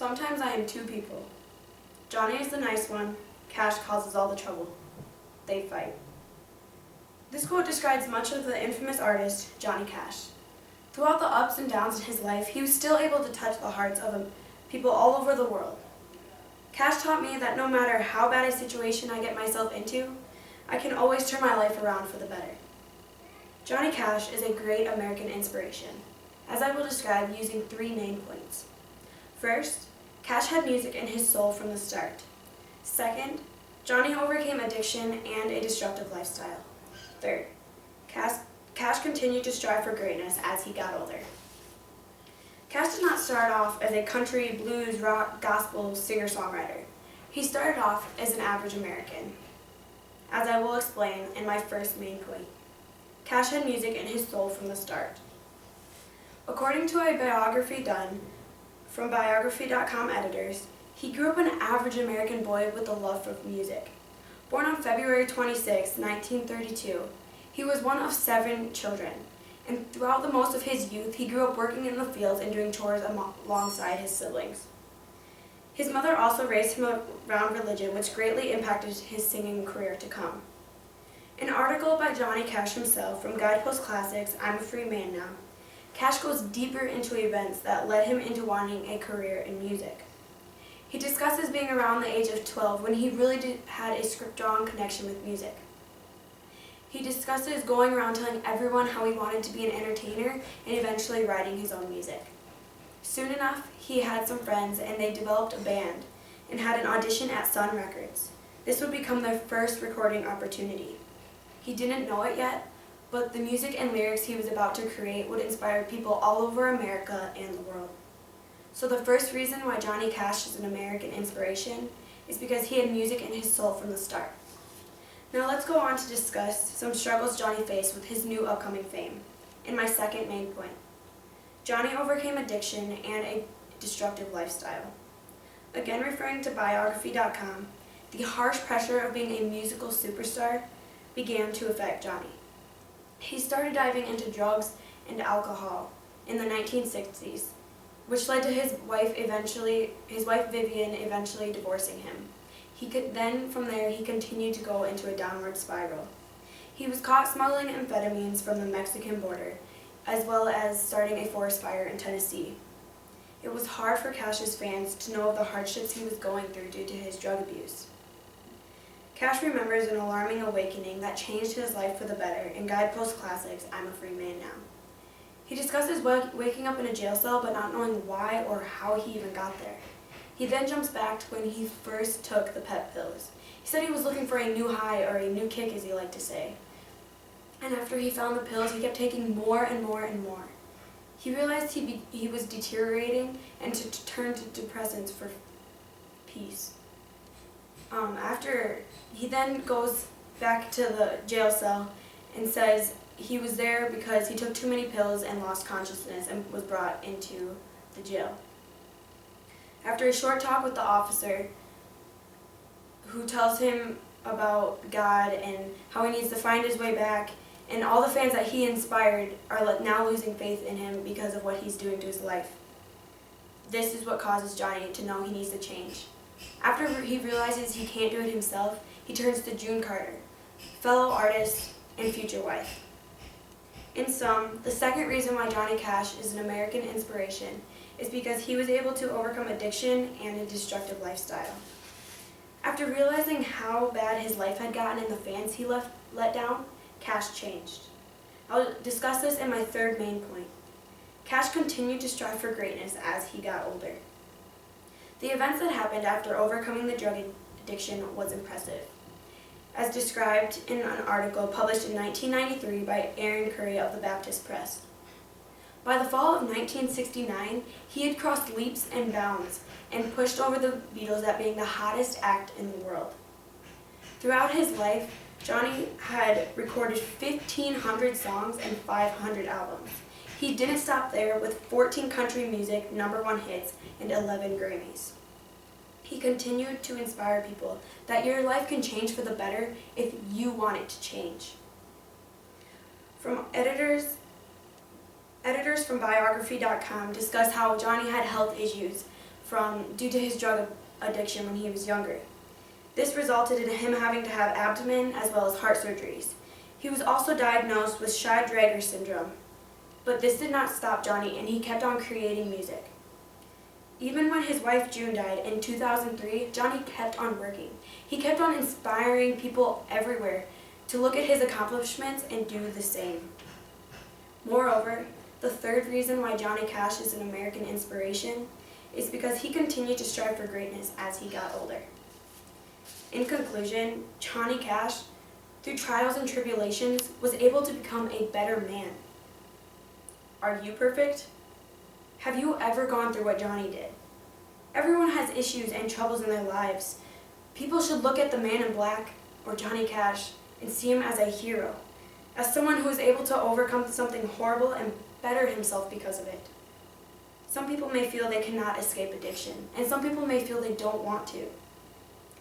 Sometimes I am two people. Johnny is the nice one. Cash causes all the trouble. They fight. This quote describes much of the infamous artist, Johnny Cash. Throughout the ups and downs in his life, he was still able to touch the hearts of people all over the world. Cash taught me that no matter how bad a situation I get myself into, I can always turn my life around for the better. Johnny Cash is a great American inspiration, as I will describe using three main points. First, Cash had music in his soul from the start. Second, Johnny overcame addiction and a destructive lifestyle. Third, Cash continued to strive for greatness as he got older. Cash did not start off as a country, blues, rock, gospel singer-songwriter. He started off as an average American, as I will explain in my first main point. Cash had music in his soul from the start. According to a biography done from biography.com editors, he grew up an average American boy with a love for music. Born on February 26, 1932, he was one of 7 children, and throughout the most of his youth, he grew up working in the fields and doing chores alongside his siblings. His mother also raised him around religion, which greatly impacted his singing career to come. An article by Johnny Cash himself from Guidepost Classics, I'm a Free Man Now, Cash goes deeper into events that led him into wanting a career in music. He discusses being around the age of 12 when he really had a strong connection with music. He discusses going around telling everyone how he wanted to be an entertainer and eventually writing his own music. Soon enough, he had some friends and they developed a band and had an audition at Sun Records. This would become their first recording opportunity. He didn't know it yet, but the music and lyrics he was about to create would inspire people all over America and the world. So the first reason why Johnny Cash is an American inspiration is because he had music in his soul from the start. Now let's go on to discuss some struggles Johnny faced with his new upcoming fame. In my second main point, Johnny overcame addiction and a destructive lifestyle. Again, referring to biography.com, the harsh pressure of being a musical superstar began to affect Johnny. He started diving into drugs and alcohol in the 1960s, which led to his wife Vivian eventually divorcing him. From there, he continued to go into a downward spiral. He was caught smuggling amphetamines from the Mexican border, as well as starting a forest fire in Tennessee. It was hard for Cash's fans to know of the hardships he was going through due to his drug abuse. Cash remembers an alarming awakening that changed his life for the better in Guidepost Classics, I'm a Free Man Now. He discusses waking up in a jail cell but not knowing why or how he even got there. He then jumps back to when he first took the pep pills. He said he was looking for a new high, or a new kick as he liked to say. And after he found the pills, he kept taking more and more and more. He realized he was deteriorating and to turn to depressants for peace. After he then goes back to the jail cell and says he was there because he took too many pills and lost consciousness and was brought into the jail. After a short talk with the officer, who tells him about God and how he needs to find his way back, and all the fans that he inspired are now losing faith in him because of what he's doing to his life. This is what causes Johnny to know he needs to change. After he realizes he can't do it himself, he turns to June Carter, fellow artist and future wife. In sum, the second reason why Johnny Cash is an American inspiration is because he was able to overcome addiction and a destructive lifestyle. After realizing how bad his life had gotten and the fans he let down, Cash changed. I'll discuss this in my third main point. Cash continued to strive for greatness as he got older. The events that happened after overcoming the drug addiction was impressive, as described in an article published in 1993 by Aaron Curry of the Baptist Press. By the fall of 1969, he had crossed leaps and bounds and pushed over the Beatles at being the hottest act in the world. Throughout his life, Johnny had recorded 1,500 songs and 500 albums. He didn't stop there with 14 country music #1 hits and 11 Grammys. He continued to inspire people that your life can change for the better if you want it to change. From editors from biography.com discuss how Johnny had health issues, due to his drug addiction when he was younger. This resulted in him having to have abdomen as well as heart surgeries. He was also diagnosed with Shy-Drager syndrome. But this did not stop Johnny, and he kept on creating music. Even when his wife June died in 2003, Johnny kept on working. He kept on inspiring people everywhere to look at his accomplishments and do the same. Moreover, the third reason why Johnny Cash is an American inspiration is because he continued to strive for greatness as he got older. In conclusion, Johnny Cash, through trials and tribulations, was able to become a better man. Are you perfect? Have you ever gone through what Johnny did? Everyone has issues and troubles in their lives. People should look at the Man in Black, or Johnny Cash, and see him as a hero, as someone who is able to overcome something horrible and better himself because of it. Some people may feel they cannot escape addiction, and some people may feel they don't want to.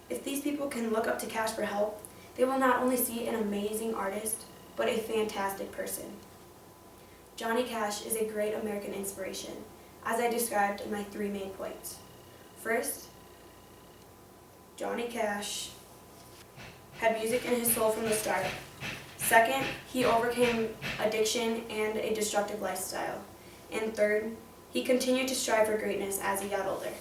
If these people can look up to Cash for help, they will not only see an amazing artist, but a fantastic person. Johnny Cash is a great American inspiration, as I described in my 3 main points. First, Johnny Cash had music in his soul from the start. Second, he overcame addiction and a destructive lifestyle. And third, he continued to strive for greatness as he got older.